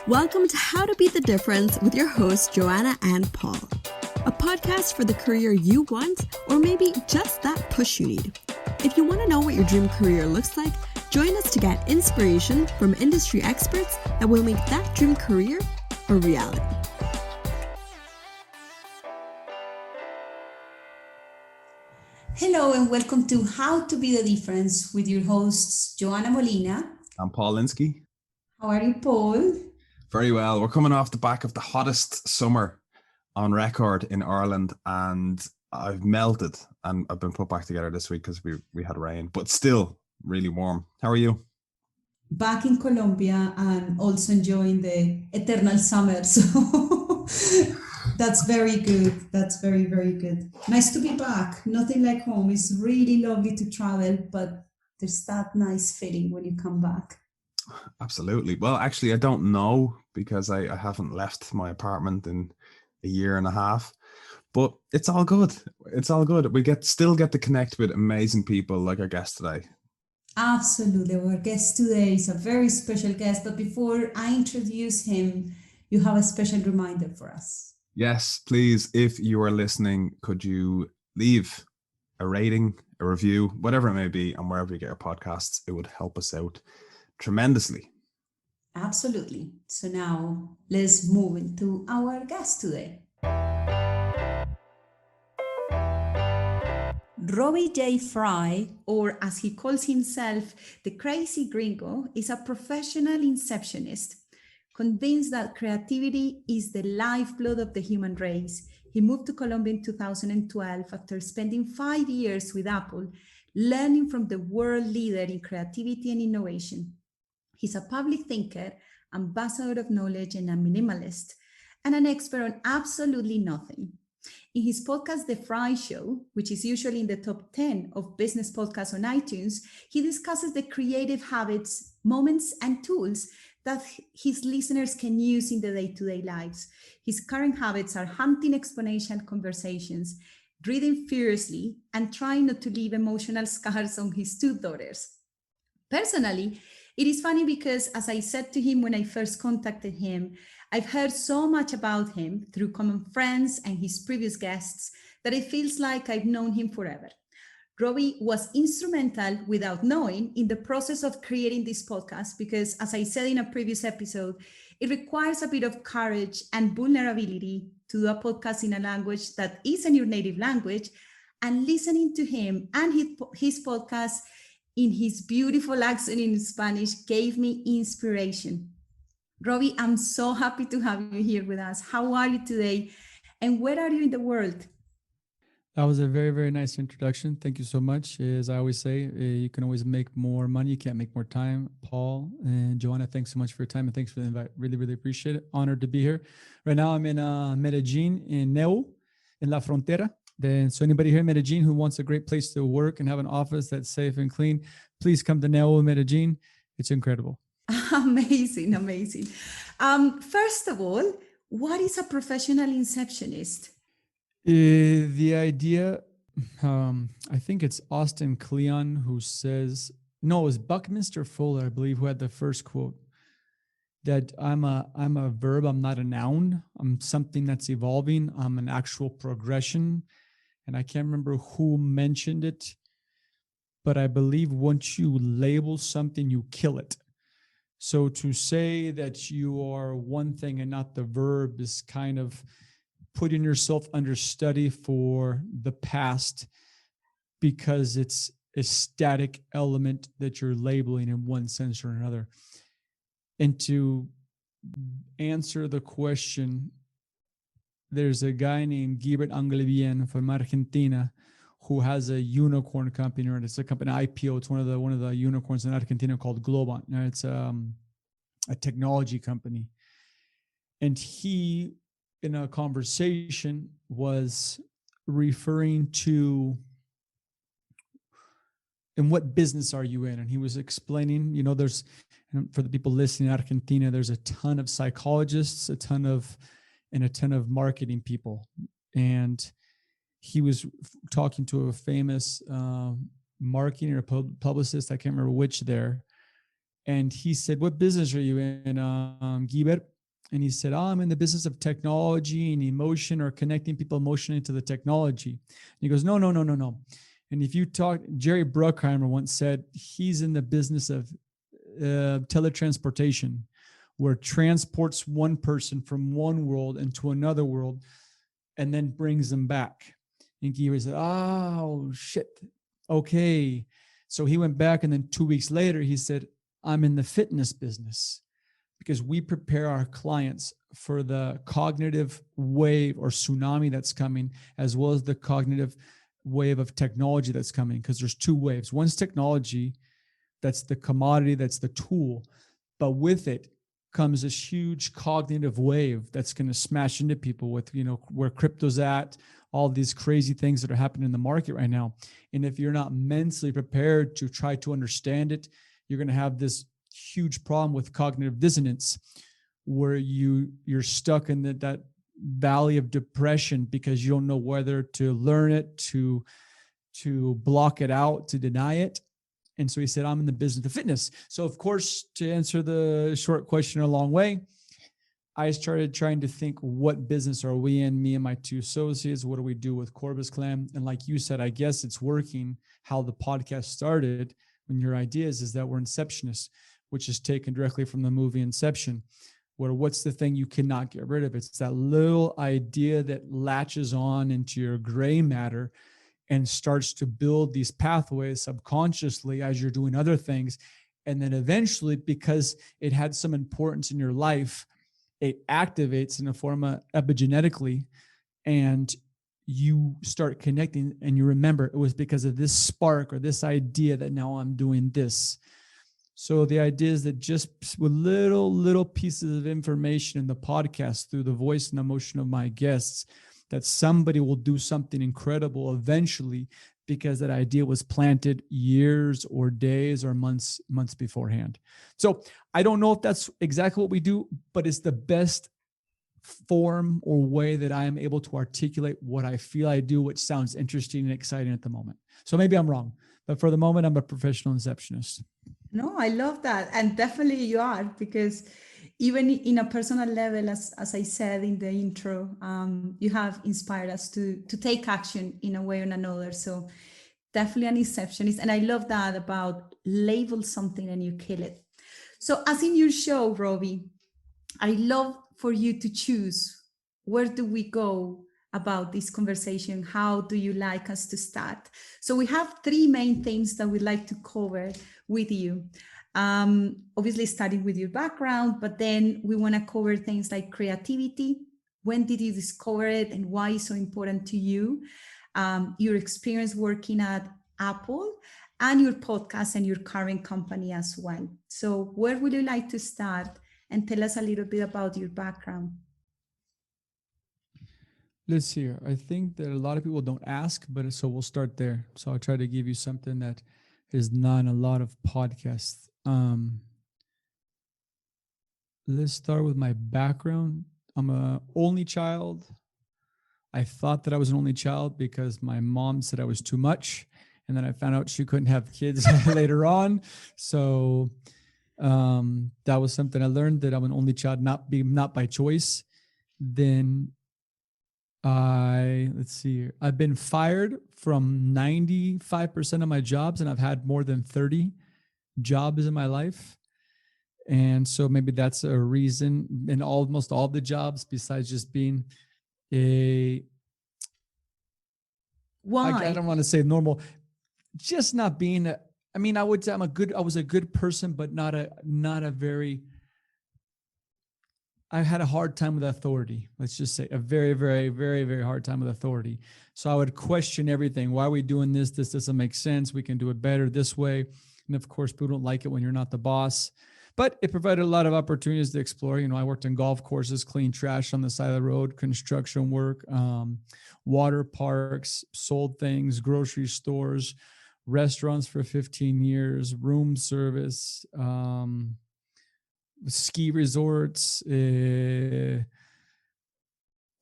Welcome to How to Be the Difference with your hosts, Johanna and Paul. A podcast for the career you want, or maybe just that push you need. If you want to know what your dream career looks like, join us to get inspiration from industry experts that will make that dream career a reality. Hello and welcome to How to Be the Difference with your hosts, Johanna Molina. I'm Paul Lynskey. How are you, Paul? Very well. We're coming off the back of the hottest summer on record in Ireland, and I've melted and I've been put back together this week because we had rain, but still really warm. How are you? Back in Colombia and also enjoying the eternal summer. So that's very good. That's very, very good. Nice to be back. Nothing like home. It's really lovely to travel, but there's that nice feeling when you come back. Absolutely. Well, actually, I don't know because I haven't left my apartment in a year and a half, but it's all good. It's all good. We still get to connect with amazing people like our guest today. Absolutely. Our guest today is a very special guest, but before I introduce him, you have a special reminder for us. Yes, please. If you are listening, could you leave a rating, a review, whatever it may be, and wherever you get your podcasts, it would help us out tremendously. Absolutely. So now let's move into our guest today. Robbie J Frye, or as he calls himself, the crazy gringo, is a professional inceptionist. Convinced that creativity is the lifeblood of the human race, he moved to Colombia in 2012 after spending 5 years with Apple, learning from the world leader in creativity and innovation. He's a public thinker, ambassador of knowledge, and a minimalist, and an expert on absolutely nothing. In his podcast, The Frye Show, which is usually in the top 10 of business podcasts on iTunes, he discusses the creative habits, moments, and tools that his listeners can use in their day-to-day lives. His current habits are hunting exponential conversations, reading furiously, and trying not to leave emotional scars on his 2 daughters. Personally, it is funny because, as I said to him when I first contacted him, I've heard so much about him through common friends and his previous guests that it feels like I've known him forever. Robbie was instrumental, without knowing, in the process of creating this podcast because, as I said in a previous episode, it requires a bit of courage and vulnerability to do a podcast in a language that isn't your native language, and listening to him and his podcast in his beautiful accent in Spanish gave me inspiration. Robbie, I'm so happy to have you here with us. How are you today? And where are you in the world? That was a very, very nice introduction. Thank you so much. As I always say, you can always make more money. You can't make more time. Paul and Johanna, thanks so much for your time and thanks for the invite. Really, really appreciate it. Honored to be here. Right now, I'm in Medellin, in Neu, in La Frontera. Then, so anybody here in Medellin who wants a great place to work and have an office that's safe and clean, please come to Neu, Medellin. It's incredible. Amazing, amazing. First of all, what is a professional inceptionist? The idea, I think it's Austin Kleon who says, no, it was Buckminster Fuller, I believe, who had the first quote, that I'm a verb, I'm not a noun. I'm something that's evolving. I'm an actual progression. And I can't remember who mentioned it, but I believe once you label something, you kill it. So to say that you are one thing and not the verb is kind of putting yourself under study for the past because it's a static element that you're labeling in one sense or another. And to answer the question, there's a guy named Gilbert Anglebien from Argentina who has a unicorn company, or it's a company IPO. It's one of the unicorns in Argentina called Globant. Now it's a technology company, and he, in a conversation, was referring to, in what business are you in? And he was explaining, there's, for the people listening in Argentina, there's a ton of psychologists, a ton of marketing people. And he was talking to a famous marketing or publicist, I can't remember which there. And he said, what business are you in, Gilbert? And he said, I'm in the business of technology and emotion, or connecting people emotionally to the technology. And he goes, no. And if you talk, Jerry Bruckheimer once said he's in the business of teletransportation, where transports one person from one world into another world and then brings them back. And he said, oh, shit. Okay. So he went back, and then 2 weeks later, he said, I'm in the fitness business, because we prepare our clients for the cognitive wave or tsunami that's coming, as well as the cognitive wave of technology that's coming, because there's two waves. One's technology, that's the commodity, that's the tool. But with it comes this huge cognitive wave that's going to smash into people with, where crypto's at, all these crazy things that are happening in the market right now. And if you're not mentally prepared to try to understand it, you're going to have this huge problem with cognitive dissonance, where you're stuck in that valley of depression because you don't know whether to learn it, to block it out, to deny it. And so he said, I'm in the business of fitness. So of course, to answer the short question a long way, I started trying to think, what business are we in, me and my two associates? What do we do with Corbis Clan? And like you said, I guess it's working. How the podcast started, when your idea is that we're inceptionists, which is taken directly from the movie Inception, where what's the thing you cannot get rid of? It's that little idea that latches on into your gray matter and starts to build these pathways subconsciously as you're doing other things. And then eventually, because it had some importance in your life, it activates in a form of epigenetically, and you start connecting, and you remember it was because of this spark or this idea that now I'm doing this. So the idea is that just with little pieces of information in the podcast, through the voice and emotion of my guests, that somebody will do something incredible eventually, because that idea was planted years or days or months beforehand. So I don't know if that's exactly what we do, but it's the best form or way that I am able to articulate what I feel I do, which sounds interesting and exciting at the moment. So maybe I'm wrong, but for the moment, I'm a professional inceptionist. No, I love that. And definitely you are, because even in a personal level, as I said in the intro, you have inspired us to take action in a way or another. So definitely an inceptionist. And I love that about label something and you kill it. So as in your show, Robbie, I love for you to choose, where do we go about this conversation? How do you like us to start? So we have three main themes that we'd like to cover with you. Obviously starting with your background, but then we want to cover things like creativity. When did you discover it and why it's so important to you? Your experience working at Apple, and your podcast and your current company as well. So where would you like to start, and tell us a little bit about your background? Let's see here. I think that a lot of people don't ask, but so we'll start there. So I'll try to give you something that is not in a lot of podcasts. Let's start with my background. I'm an only child. I thought that I was an only child because my mom said I was too much. And then I found out she couldn't have kids later on. So that was something I learned, that I'm an only child, not by choice. Then let's see here. I've been fired from 95% of my jobs, and I've had more than 30 jobs in my life. And so maybe that's a reason in almost all the jobs, besides just being why? I don't want to say normal, just not being I would say I was a good person, but not a very, I had a hard time with authority. Let's just say a very, very, very, very hard time with authority. So I would question everything. Why are we doing this? This doesn't make sense. We can do it better this way. And of course, people don't like it when you're not the boss. But it provided a lot of opportunities to explore. I worked in golf courses, cleaned trash on the side of the road, construction work, water parks, sold things, grocery stores, restaurants for 15 years, room service, ski resorts,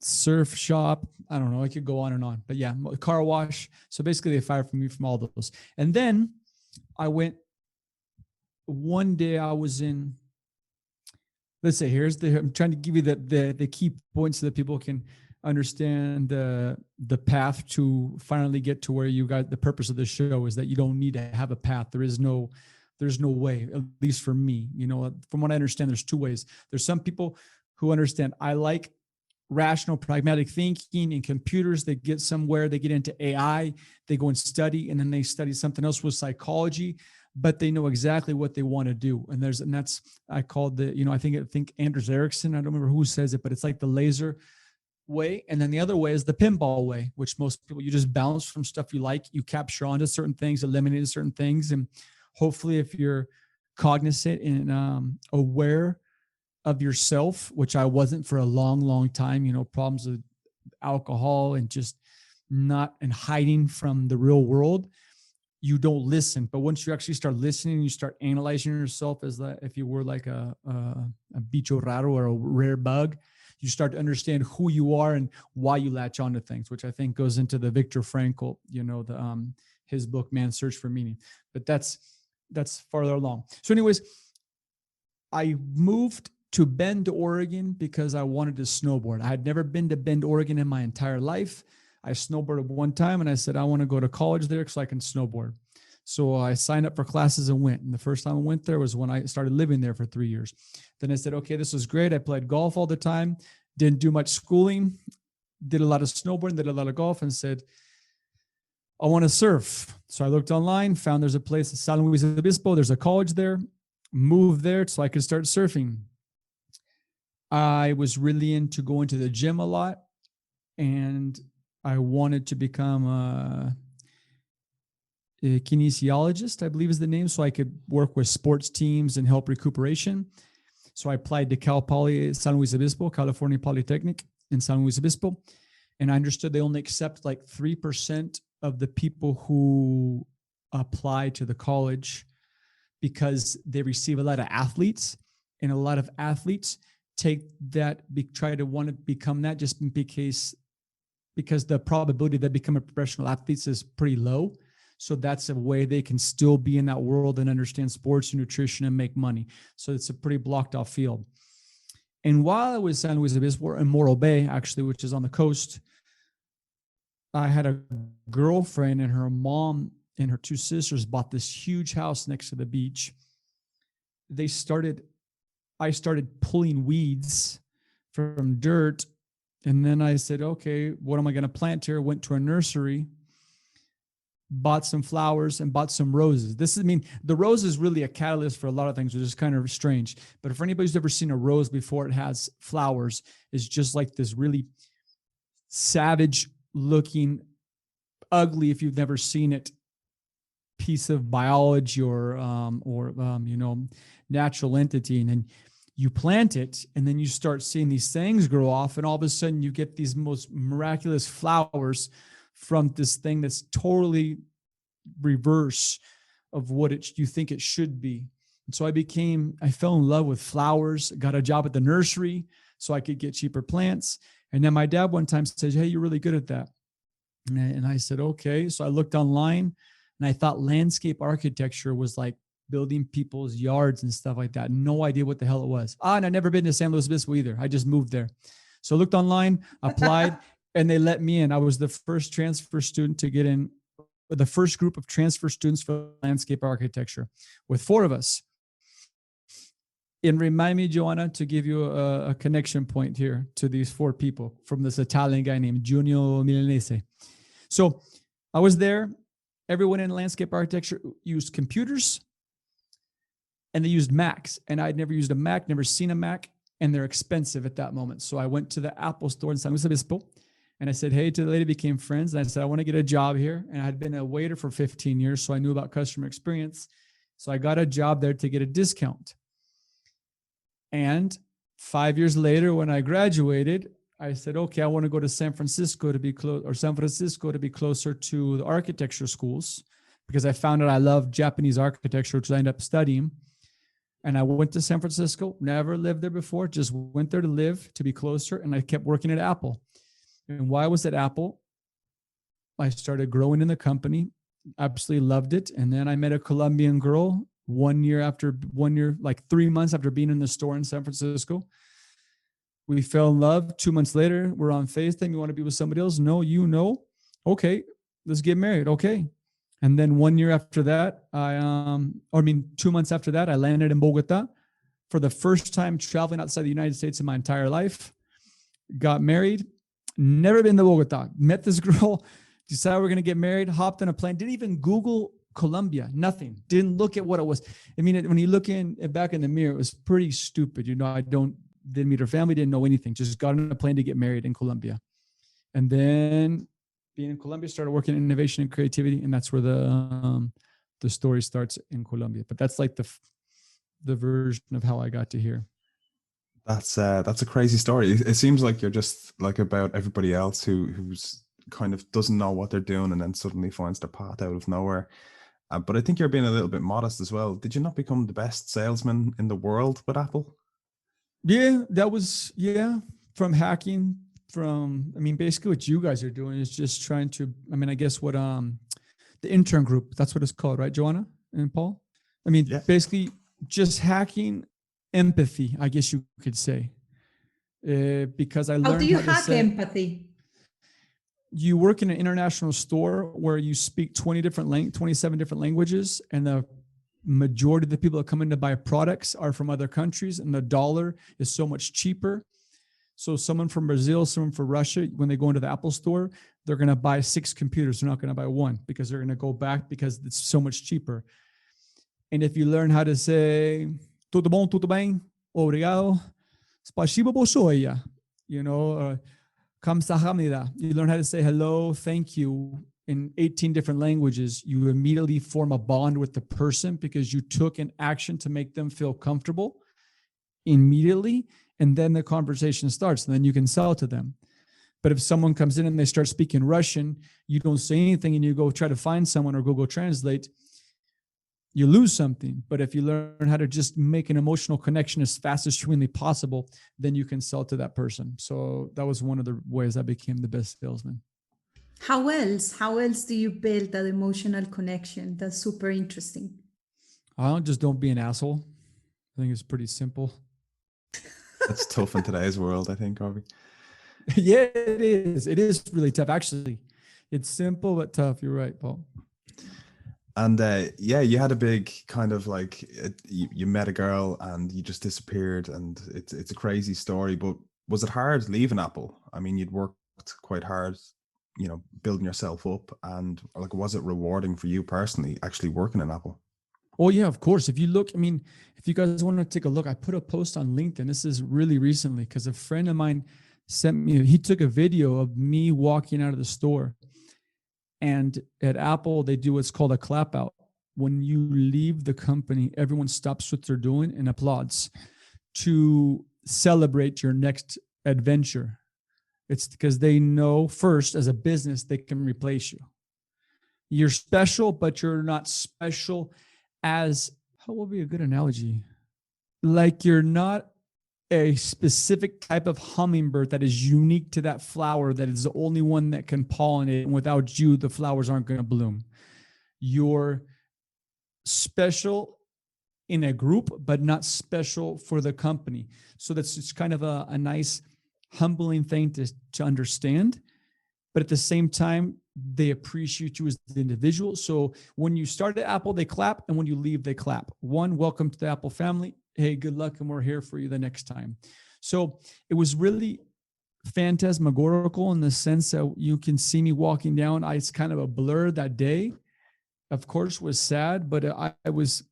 surf shop. I don't know. I could go on and on. But yeah, car wash. So basically they fired me from all those. And then I went, one day I was in let's say I'm trying to give you the key points so that people can understand the path to finally get to where you got. The purpose of the show is that you don't need to have a path. There's no way, at least for me, from what I understand, there's two ways. There's some people who understand, I like rational, pragmatic thinking in computers. They get somewhere, they get into AI, they go and study, and then they study something else with psychology, but they know exactly what they want to do. And that's, I called I think Anders Ericsson, I don't remember who says it, but it's like the laser way. And then the other way is the pinball way, which most people, you just bounce from stuff you like, you capture onto certain things, eliminate certain things. And hopefully if you're cognizant and aware of yourself, which I wasn't for a long, long time, problems with alcohol and just not and hiding from the real world, you don't listen. But once you actually start listening, you start analyzing yourself as if you were like a bicho raro or a rare bug, you start to understand who you are and why you latch onto things, which I think goes into the Viktor Frankl, his book, Man's Search for Meaning. But that's farther along. So anyways, I moved to Bend, Oregon, because I wanted to snowboard. I had never been to Bend, Oregon in my entire life. I snowboarded one time and I said, I want to go to college there so I can snowboard. So I signed up for classes and went. And the first time I went there was when I started living there for 3 years. Then I said, okay, this was great. I played golf all the time, didn't do much schooling, did a lot of snowboarding, did a lot of golf, and said, I want to surf. So I looked online, found there's a place in San Luis Obispo. There's a college there, moved there so I could start surfing. I was really into going to the gym a lot, and I wanted to become a kinesiologist, I believe is the name, so I could work with sports teams and help recuperation. So I applied to Cal Poly San Luis Obispo, California Polytechnic in San Luis Obispo, and I understood they only accept like 3% of the people who apply to the college because they receive a lot of athletes, and a lot of athletes take that, try to want to become that just in because the probability that become a professional athlete is pretty low. So that's a way they can still be in that world and understand sports and nutrition and make money. So it's a pretty blocked off field. And while I was in San Luis Obispo in Morro Bay, actually, which is on the coast, I had a girlfriend, and her mom and her two sisters bought this huge house next to the beach. I started pulling weeds from dirt. And then I said, okay, what am I going to plant here? Went to a nursery, bought some flowers and bought some roses. The rose is really a catalyst for a lot of things, which is kind of strange. But for anybody who's ever seen a rose before it has flowers, it's just like this really savage looking, ugly, if you've never seen it, piece of biology or natural entity. And then you plant it, and then you start seeing these things grow off, and all of a sudden you get these most miraculous flowers from this thing that's totally reverse of what you think it should be. And so I fell in love with flowers, got a job at the nursery so I could get cheaper plants. And then my dad one time says, hey, you're really good at that. And I said, okay. So I looked online, and I thought landscape architecture was like building people's yards and stuff like that. No idea what the hell it was. And I'd never been to San Luis Obispo either. I just moved there. So I looked online, applied, and they let me in. I was the first transfer student to get in, the first group of transfer students for landscape architecture with 4 of us. And remind me, Johanna, to give you a connection point here to these 4 people from this Italian guy named Giulio Milanese. So I was there. Everyone in landscape architecture used computers, and they used Macs. And I'd never used a Mac, never seen a Mac, and they're expensive at that moment. So I went to the Apple store in San Luis Obispo, and I said, hey, to the lady, became friends. And I said, I want to get a job here. And I had been a waiter for 15 years, so I knew about customer experience. So I got a job there to get a discount. And 5 years later, when I graduated, I said, okay, I want to go to San Francisco to be closer to the architecture schools, because I found out I loved Japanese architecture, which I ended up studying. And I went to San Francisco, never lived there before, just went there to live, to be closer. And I kept working at Apple. And while I was at Apple, I started growing in the company, absolutely loved it. And then I met a Colombian girl like 3 months after being in the store in San Francisco. We fell in love. 2 months later, we're on FaceTime. You want to be with somebody else? No, you know. Okay, let's get married. Okay. And then 1 year after that, 2 months after that, I landed in Bogota for the first time traveling outside the United States in my entire life. Got married. Never been to Bogota. Met this girl. Decided we're going to get married. Hopped on a plane. Didn't even Google Colombia. Nothing. Didn't look at what it was. I mean, when you look back in the mirror, it was pretty stupid. You know, didn't meet her family. Didn't know anything. Just got on a plane to get married in Colombia. And then being in Colombia, started working in innovation and creativity. And that's where the story starts in Colombia. But that's like the version of how I got to here. That's a crazy story. It seems like you're just like about everybody else who's kind of doesn't know what they're doing and then suddenly finds their path out of nowhere. But I think you're being a little bit modest as well. Did you not become the best salesman in the world with Apple? Yeah, from hacking, basically what you guys are doing is just trying to, I guess what the Intern group, that's what it's called, right, Johanna and Paul? Basically just hacking empathy, I guess you could say. Because I learned how do you hack empathy? You work in an international store where you speak 27 different languages, and the majority of the people that come in to buy products are from other countries, and the dollar is so much cheaper. So someone from Brazil, someone from Russia, when they go into the Apple store, they're going to buy 6 computers. They're not going to buy one because they're going to go back because it's so much cheaper. And if you learn how to say, tudo bom, tudo bem, obrigado, spasibo bolshoya, kamsahamnida. You learn how to say hello, thank you in 18 different languages. You immediately form a bond with the person because you took an action to make them feel comfortable immediately. And then the conversation starts, and then you can sell to them. But if someone comes in and they start speaking Russian, you don't say anything and you go try to find someone or Google Translate, you lose something. But if you learn how to just make an emotional connection as fast as humanly possible, then you can sell to that person. So that was one of the ways I became the best salesman. How else do you build that emotional connection? That's super interesting. Just don't be an asshole. I think it's pretty simple. That's tough in today's world, I think, Robbie. Yeah, it is. It is really tough. Actually, it's simple but tough. You're right, Paul. And you had a big kind of like, you met a girl and you just disappeared, and it's a crazy story. But was it hard leaving Apple? I mean, you'd worked quite hard, building yourself up, and like, was it rewarding for you personally actually working in Apple? Oh yeah, of course. If you look, if you guys want to take a look, I put a post on LinkedIn. This is really recently because a friend of mine he took a video of me walking out of the store. And at Apple, they do what's called a clap out. When you leave the company, everyone stops what they're doing and applauds to celebrate your next adventure. It's because they know first, as a business, they can replace you. You're special, but you're not special as, how would be a good analogy? Like you're not a specific type of hummingbird that is unique to that flower, that is the only one that can pollinate, and without you, the flowers aren't going to bloom. You're special in a group, but not special for the company. So that's just kind of a nice, humbling thing to understand. But at the same time, they appreciate you as the individual. So when you start at Apple, they clap. And when you leave, they clap. One, welcome to the Apple family. Hey, good luck. And we're here for you the next time. So it was really phantasmagorical in the sense that you can see me walking down. It's kind of a blur that day. Of course, was sad, but I was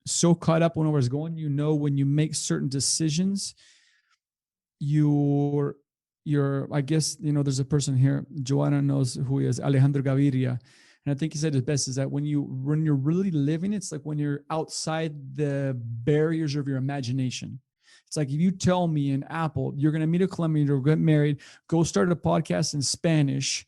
so caught up when I was going. When you make certain decisions, I guess, there's a person here, Johanna knows who he is, Alejandro Gaviria. And I think he said it best is that when you're really living, it's like when you're outside the barriers of your imagination. It's like if you tell me in Apple, you're going to meet a Colombian, you're going to get married, go start a podcast in Spanish,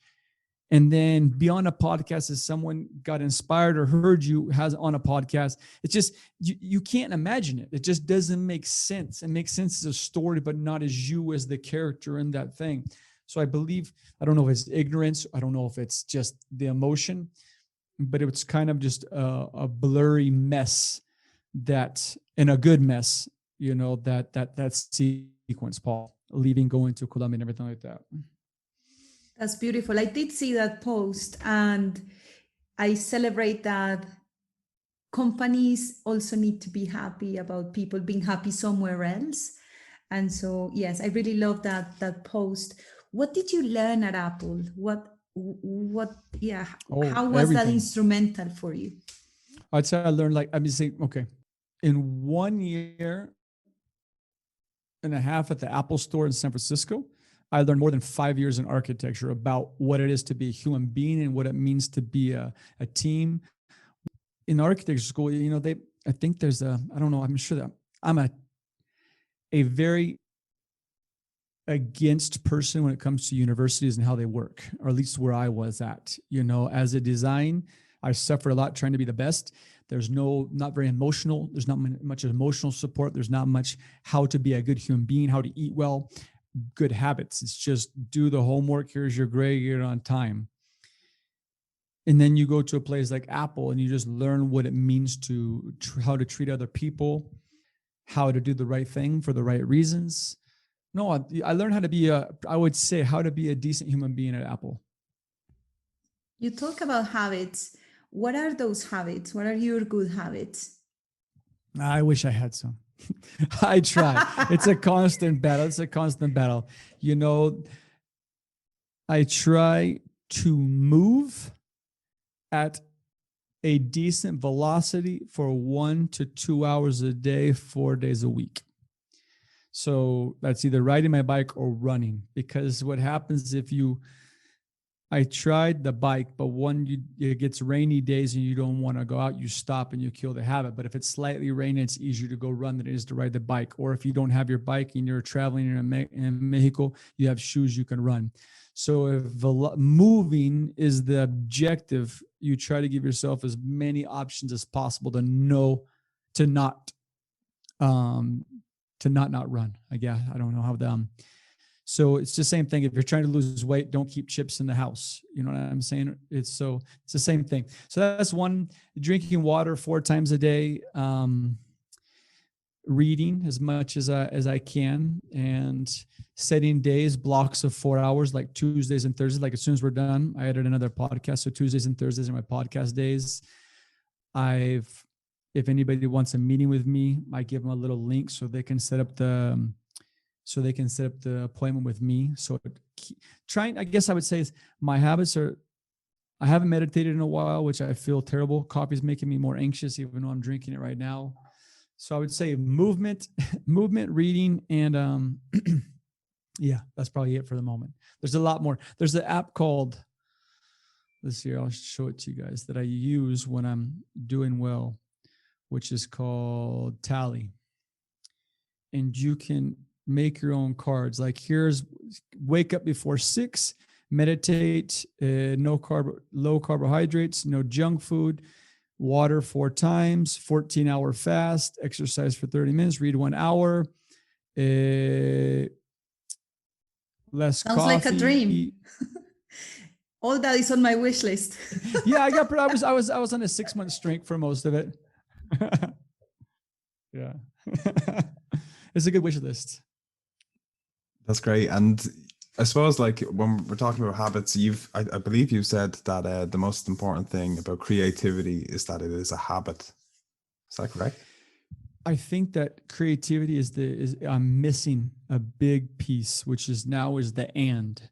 and then be on a podcast as someone got inspired or heard you has on a podcast. It's just, you can't imagine it. It just doesn't make sense. It makes sense as a story, but not as you as the character in that thing. So I believe, I don't know if it's ignorance. I don't know if it's just the emotion, but it's kind of just a blurry mess that in a good mess, that sequence, Paul, leaving, going to Colombia and everything like that. That's beautiful. I did see that post, and I celebrate that companies also need to be happy about people being happy somewhere else. And so, yes, I really love that post. What did you learn at Apple? Yeah, how was that Everything. instrumental for you? I'd say I learned, okay, in 1 year and a half at the Apple store in San Francisco, I learned more than 5 years in architecture about what it is to be a human being and what it means to be a team. In architecture school, I think there's I don't know, I'm sure that I'm a very against person when it comes to universities and how they work, or at least where I was at. As a design, I suffer a lot trying to be the best. There's not very emotional. There's not much emotional support. There's not much how to be a good human being, how to eat well, good habits. It's just do the homework. Here's your grade, get it on time. And then you go to a place like Apple and you just learn what it means to how to treat other people, how to do the right thing for the right reasons. No, I learned how to be how to be a decent human being at Apple. You talk about habits. What are those habits? What are your good habits? I wish I had some. I try. It's a constant battle. I try to move at a decent velocity for 1 to 2 hours a day, 4 days a week. So that's either riding my bike or running, because what happens I tried the bike, but it gets rainy days and you don't want to go out, you stop and you kill the habit. But if it's slightly rainy, it's easier to go run than it is to ride the bike. Or if you don't have your bike and you're traveling in Mexico, you have shoes you can run. So if moving is the objective, you try to give yourself as many options as possible to not run. I guess I don't know how so it's the same thing. If you're trying to lose weight, don't keep chips in the house. You know what I'm saying? It's the same thing. So that's one. Drinking water 4 times a day, reading as much as I can, and setting days, blocks of 4 hours, like Tuesdays and Thursdays. Like as soon as we're done, I added another podcast. So Tuesdays and Thursdays are my podcast days. If anybody wants a meeting with me, I give them a little link so they can set up the appointment with me. So I guess I would say my habits are, I haven't meditated in a while, which I feel terrible. Coffee's making me more anxious, even though I'm drinking it right now. So I would say movement, reading, and yeah, that's probably it for the moment. There's a lot more. There's an app called, let's see, I'll show it to you guys, that I use when I'm doing well, which is called Tally. And you can make your own cards. Like here's wake up before 6, meditate, low carbohydrates, no junk food, water 4 times, 14-hour fast, exercise for 30 minutes, read 1 hour, less Sounds coffee. Sounds like a dream. All that is on my wish list. Yeah, I was on a 6-month streak for most of it. Yeah. It's a good wish list. That's great. And I suppose, like, when we're talking about habits, I believe you've said that the most important thing about creativity is that it is a habit. Is that correct? I think that creativity I'm missing a big piece, which is the and,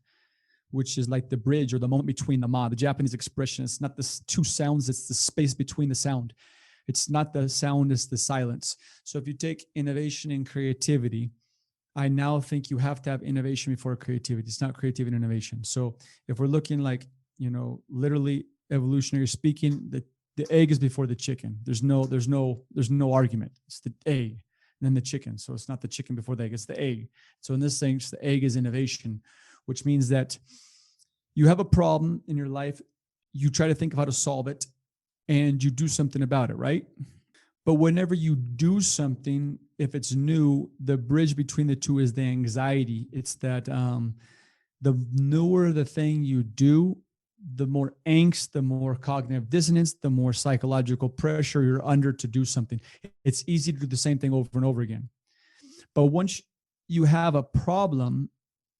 which is like the bridge or the moment between the ma. The Japanese expression, it's not the 2 sounds, it's the space between the sound. It's not the sound, it's the silence. So if you take innovation and creativity, I now think you have to have innovation before creativity. It's not creativity and innovation. So if we're looking like, literally evolutionary speaking, the egg is before the chicken. There's no argument. It's the egg and then the chicken. So it's not the chicken before the egg, it's the egg. So in this sense, the egg is innovation, which means that you have a problem in your life. You try to think of how to solve it and you do something about it, right? But whenever you do something, if it's new, the bridge between the two is the anxiety. It's that the newer the thing you do, the more angst, the more cognitive dissonance, the more psychological pressure you're under to do something. It's easy to do the same thing over and over again. But once you have a problem,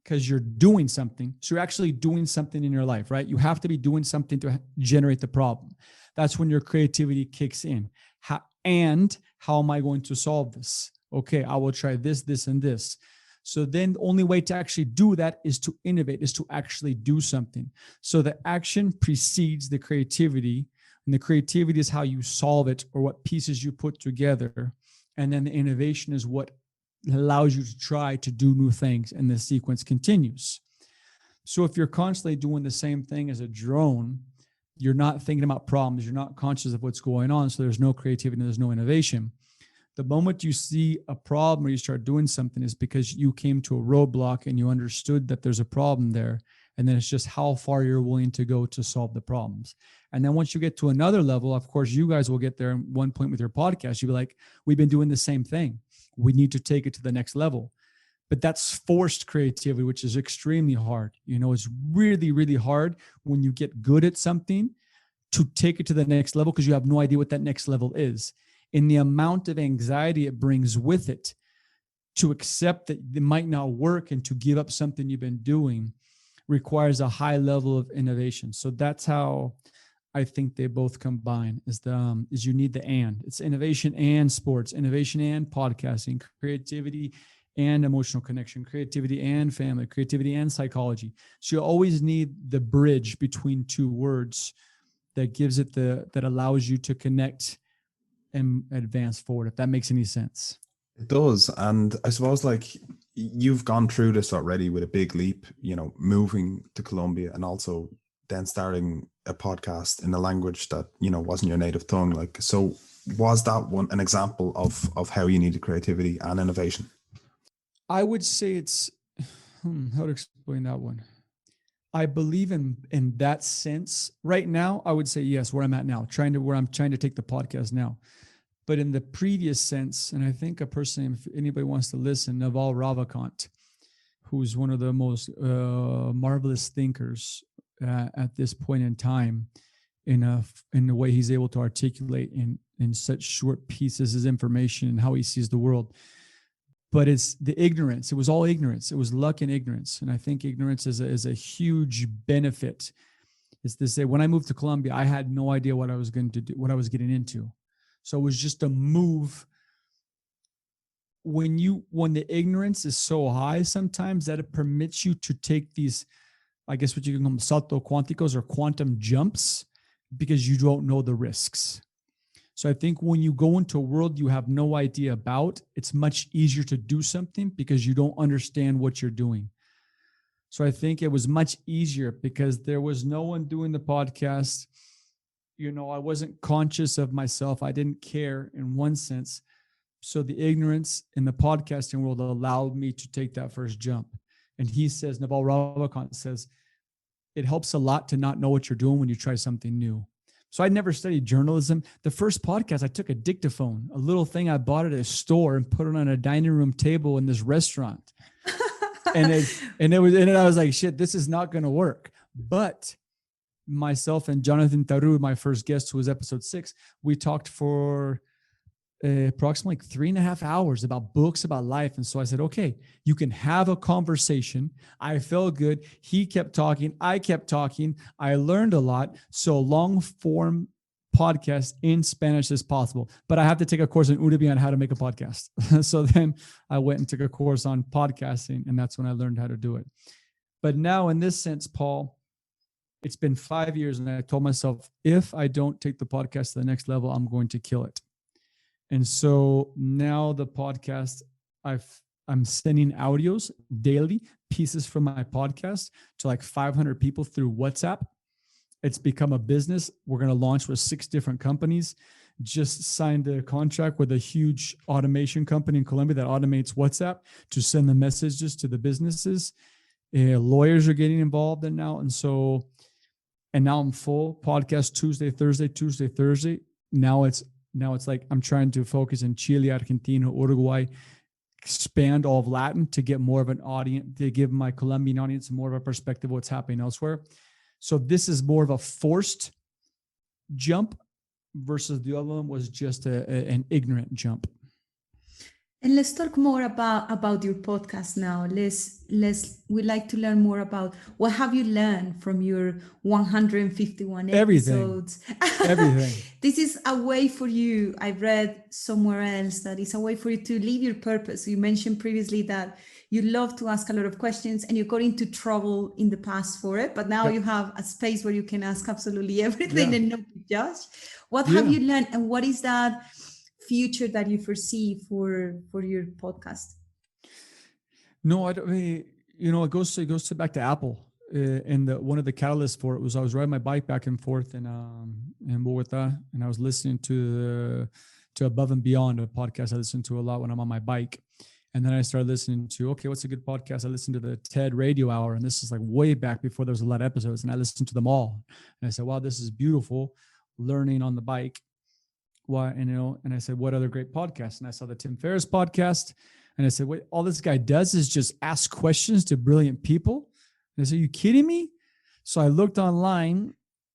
because you're doing something, so you're actually doing something in your life, right? You have to be doing something to generate the problem. That's when your creativity kicks in. How am I going to solve this? Okay, I will try this, this, and this. So then the only way to actually do that is to innovate, is to actually do something. So the action precedes the creativity, and the creativity is how you solve it or what pieces you put together. And then the innovation is what allows you to try to do new things, and the sequence continues. So if you're constantly doing the same thing as a drone, you're not thinking about problems, you're not conscious of what's going on, so there's no creativity, there's no innovation. The moment you see a problem or you start doing something is because you came to a roadblock and you understood that there's a problem there, and then it's just how far you're willing to go to solve the problems. And then once you get to another level, of course, you guys will get there at one point with your podcast. You'll be like, we've been doing the same thing. We need to take it to the next level. But that's forced creativity, which is extremely hard. You know, it's really, really hard when you get good at something to take it to the next level because you have no idea what that next level is. And the amount of anxiety it brings with it to accept that it might not work and to give up something you've been doing requires a high level of innovation. So that's how I think they both combine is you need the and. It's innovation and sports, innovation and podcasting, creativity and emotional connection, creativity and family, creativity and psychology. So you always need the bridge between two words that gives it that allows you to connect and advance forward, if that makes any sense. It does. And I suppose like you've gone through this already with a big leap, you know, moving to Colombia and also then starting a podcast in a language that, you know, wasn't your native tongue. Like, so was that one an example of how you needed creativity and innovation? I would say it's, how to explain that one? I believe in that sense. Right now, I would say yes, where I'm at now, where I'm trying to take the podcast now. But in the previous sense, and I think a person, if anybody wants to listen, Naval Ravikant, who's one of the most marvelous thinkers at this point in time, in the way he's able to articulate in such short pieces his information and how he sees the world. But it's the ignorance. It was all ignorance. It was luck and ignorance. And I think ignorance is a huge benefit. Is to say, when I moved to Colombia, I had no idea what I was going to do, what I was getting into. So it was just a move. When the ignorance is so high, sometimes that it permits you to take these, I guess what you can call salto cuánticos or quantum jumps, because you don't know the risks. So I think when you go into a world you have no idea about, it's much easier to do something because you don't understand what you're doing. So I think it was much easier because there was no one doing the podcast. You know, I wasn't conscious of myself. I didn't care in one sense. So the ignorance in the podcasting world allowed me to take that first jump. And he says, Naval Ravikant says, it helps a lot to not know what you're doing when you try something new. So I never studied journalism. The first podcast, I took a dictaphone, a little thing I bought at a store and put it on a dining room table in this restaurant. and I was like, shit, this is not going to work. But myself and Jonathan Taru, my first guest, who was episode 6, we talked for approximately 3.5 hours about books, about life. And so I said, okay, you can have a conversation. I felt good. He kept talking. I kept talking. I learned a lot. So long form podcast in Spanish is possible, but I have to take a course in Udemy on how to make a podcast. So then I went and took a course on podcasting, and that's when I learned how to do it. But now in this sense, Paul, it's been 5 years, and I told myself, if I don't take the podcast to the next level, I'm going to kill it. And so now the podcast, I'm sending audios daily, pieces from my podcast to like 500 people through WhatsApp. It's become a business. We're going to launch with 6 different companies. Just signed a contract with a huge automation company in Colombia that automates WhatsApp to send the messages to the businesses. Lawyers are getting involved in now. And now I'm full podcast Tuesday, Thursday. Now it's like I'm trying to focus in Chile, Argentina, Uruguay, expand all of Latin to get more of an audience, to give my Colombian audience more of a perspective of what's happening elsewhere. So this is more of a forced jump versus the other one was just an ignorant jump. And let's talk more about your podcast now. We'd like to learn more about what have you learned from your 151 episodes. Everything. This is a way for you. I read somewhere else that it's a way for you to live your purpose. You mentioned previously that you love to ask a lot of questions and you got into trouble in the past for it, but now you have a space where you can ask absolutely everything and not be judged. What have you learned, and what is that future that you foresee for your podcast? No, I don't. It goes back to Apple, and one of the catalysts for it was I was riding my bike back and forth in Bogota, and I was listening to Above and Beyond, a podcast I listen to a lot when I'm on my bike, and then I started listening to what's a good podcast? I listened to the TED Radio Hour, and this is like way back before there was a lot of episodes, and I listened to them all, and I said, wow, this is beautiful, learning on the bike. Why, and I said, what other great podcasts? And I saw the Tim Ferriss podcast, and I said, wait, all this guy does is just ask questions to brilliant people. And I said, are you kidding me? So I looked online,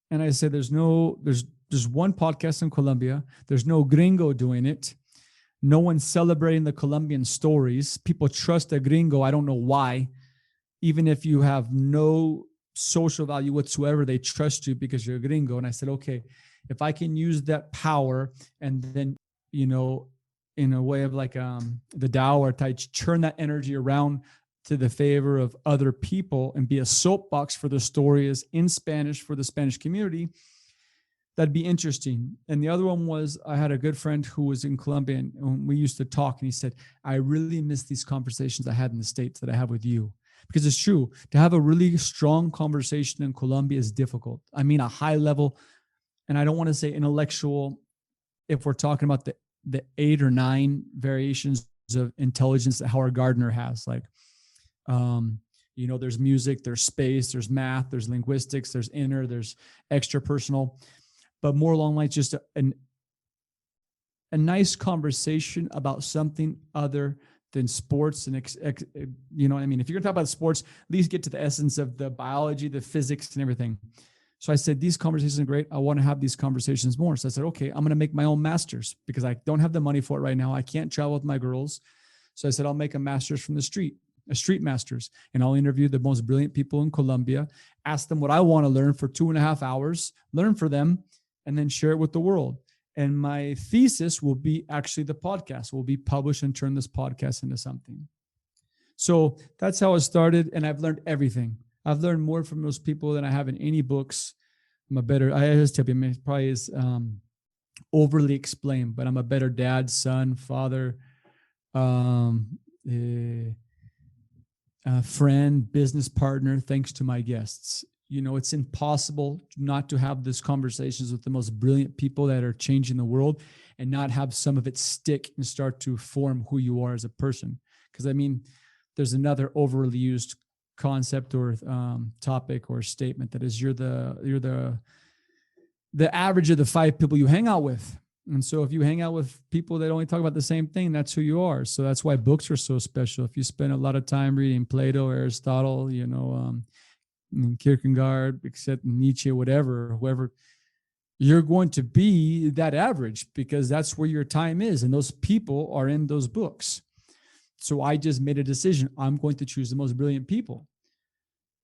and I said, there's one podcast in Colombia. There's no gringo doing it. No one's celebrating the Colombian stories. People trust a gringo. I don't know why. Even if you have no social value whatsoever, they trust you because you're a gringo. And I said, okay, if I can use that power and then, in a way of like the Tao or Tai Chi, turn that energy around to the favor of other people and be a soapbox for the stories in Spanish for the Spanish community, that'd be interesting. And the other one was, I had a good friend who was in Colombia, and we used to talk, and he said, I really miss these conversations I had in the States that I have with you. Because it's true, to have a really strong conversation in Colombia is difficult. I mean, a high level, and I don't want to say intellectual, if we're talking about the 8 or 9 variations of intelligence that Howard Gardner has, like, there's music, there's space, there's math, there's linguistics, there's inner, there's extrapersonal, but more along like just a nice conversation about something other than sports. And you know what I mean? If you're gonna talk about sports, at least get to the essence of the biology, the physics and everything. So I said, these conversations are great. I want to have these conversations more. So I said, okay, I'm going to make my own master's because I don't have the money for it right now. I can't travel with my girls. So I said, I'll make a master's from the street, a street master's, and I'll interview the most brilliant people in Colombia, ask them what I want to learn for 2.5 hours, learn for them, and then share it with the world. And my thesis will be actually the podcast will be published and turn this podcast into something. So that's how it started. And I've learned everything. I've learned more from those people than I have in any books. I just tell you, it probably is overly explained, but I'm a better dad, son, father, friend, business partner, thanks to my guests. It's impossible not to have these conversations with the most brilliant people that are changing the world and not have some of it stick and start to form who you are as a person. Because there's another overly used concept or topic or statement that is you're the average of the 5 people you hang out with. And so if you hang out with people that only talk about the same thing, that's who you are. So that's why books are so special. If you spend a lot of time reading Plato, Aristotle, Kierkegaard, except Nietzsche, whoever, you're going to be that average because that's where your time is. And those people are in those books. So I just made a decision. I'm going to choose the most brilliant people.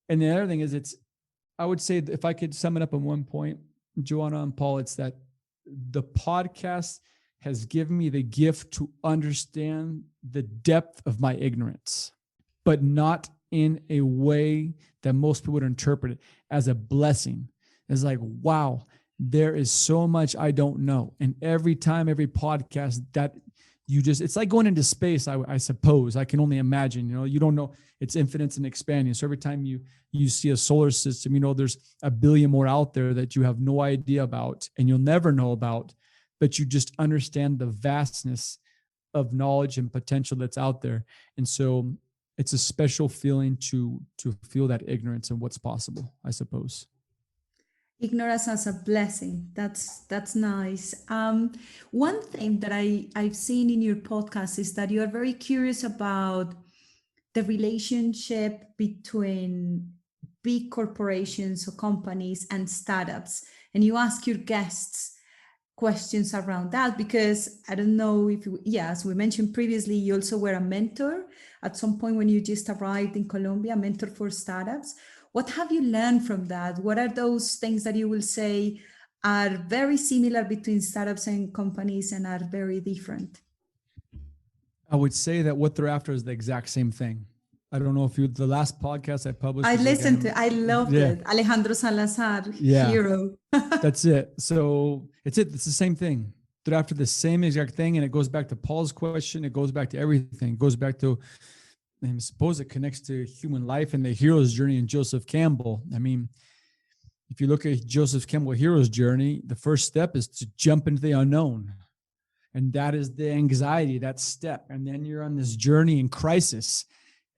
And the other thing is I would say that if I could sum it up in one point, Johanna and Paul, it's that the podcast has given me the gift to understand the depth of my ignorance, but not in a way that most people would interpret it as a blessing. It's like, wow, there is so much I don't know. And every podcast that it's like going into space, I suppose. I can only imagine, you don't know, it's infinite and expanding. So every time you see a solar system, there's a billion more out there that you have no idea about and you'll never know about, but you just understand the vastness of knowledge and potential that's out there. And so it's a special feeling to feel that ignorance and what's possible, I suppose. Ignorance as a blessing. That's nice. One thing that I've seen in your podcast is that you are very curious about the relationship between big corporations or companies and startups, and you ask your guests questions around that, because I don't know if as we mentioned previously, you also were a mentor at some point when you just arrived in Colombia, a mentor for startups. What have you learned from that? What are those things that you will say are very similar between startups and companies and are very different? I would say that what they're after is the exact same thing. I don't know if the last podcast I published. I listened to it. I loved it. Alejandro Salazar, hero. That's it. So it's the same thing. They're after the same exact thing. And it goes back to Paul's question. It goes back to everything. It goes back to, I suppose it connects to human life and the hero's journey in Joseph Campbell. I mean, if you look at Joseph Campbell hero's journey, the first step is to jump into the unknown. And that is the anxiety, that step. And then you're on this journey in crisis.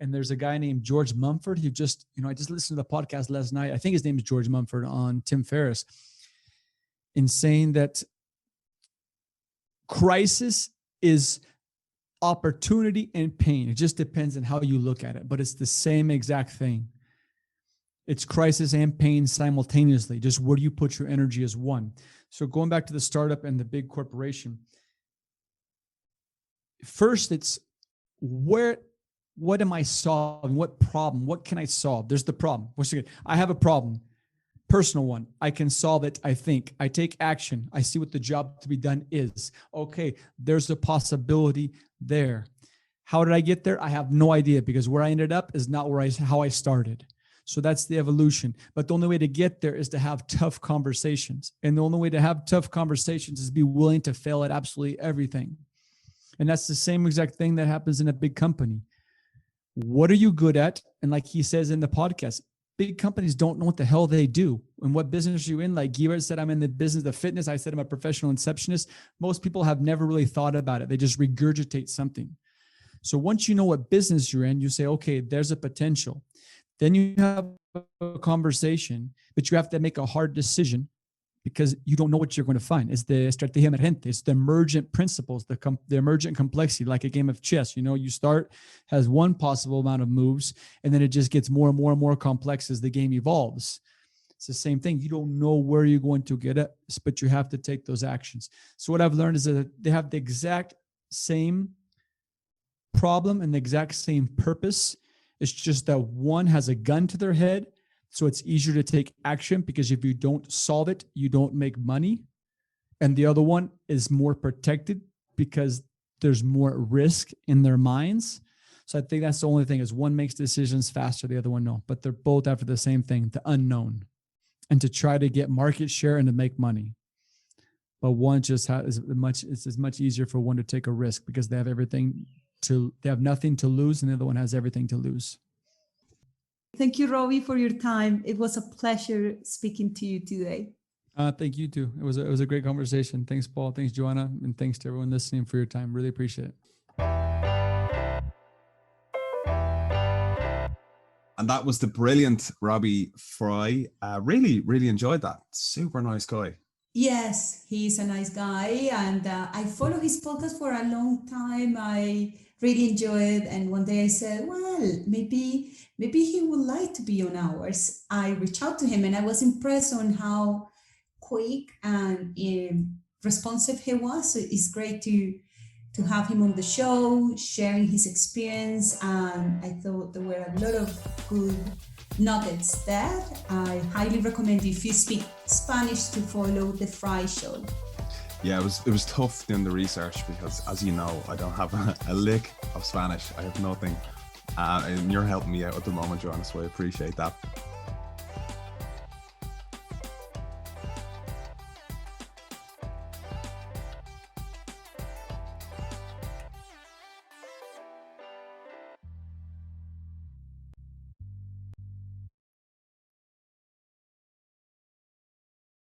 And there's a guy named George Mumford who just, I just listened to the podcast last night. I think his name is George Mumford on Tim Ferriss, in saying that crisis is opportunity and pain. It just depends on how you look at it, but it's the same exact thing. It's crisis and pain simultaneously. Just where do you put your energy as one? So going back to the startup and the big corporation, first it's what am I solving? What problem? What can I solve? There's the problem. I have a problem, personal one. I can solve it. I think I take action. I see what the job to be done is. Okay, there's a possibility there. How did I get there? I have no idea, because where I ended up is not how I started. So that's the evolution. But the only way to get there is to have tough conversations. And the only way to have tough conversations is be willing to fail at absolutely everything. And that's the same exact thing that happens in a big company. What are you good at? And like he says in the podcast, big companies don't know what the hell they do. And what business are you in? Like Giver said, I'm in the business of fitness. I said I'm a professional inceptionist. Most people have never really thought about it. They just regurgitate something. So once you know what business you're in, you say, okay, there's a potential. Then you have a conversation, but you have to make a hard decision, because you don't know what you're going to find. It's the estrategia emergente. It's the emergent principles, the emergent complexity, like a game of chess. You start, has one possible amount of moves, and then it just gets more and more and more complex as the game evolves. It's the same thing. You don't know where you're going to get it, but you have to take those actions. So what I've learned is that they have the exact same problem and the exact same purpose. It's just that one has a gun to their head, so it's easier to take action, because if you don't solve it, you don't make money. And the other one is more protected because there's more risk in their minds. So I think that's the only thing, is one makes decisions faster, the other one no. But they're both after the same thing, the unknown, and to try to get market share and to make money. But one just it's as much easier for one to take a risk, because they have nothing to lose, and the other one has everything to lose. Thank you, Robbie, for your time. It was a pleasure speaking to you today. Thank you too. It was a great conversation. Thanks, Paul. Thanks, Johanna. And thanks to everyone listening for your time. Really appreciate it. And that was the brilliant Robbie Frye. Really, really enjoyed that. Super nice guy. Yes, he's a nice guy. And I follow his podcast for a long time. I really enjoy it. And one day I said, well, maybe he would like to be on ours. I reached out to him, and I was impressed on how quick and responsive he was. So it's great to have him on the show, sharing his experience. And I thought there were a lot of good nuggets there. I highly recommend you, if you speak Spanish, to follow the Frye Show. Yeah, it was tough doing the research, because as you know, I don't have a lick of Spanish. I have nothing. And you're helping me out at the moment, Johanna, so I appreciate that.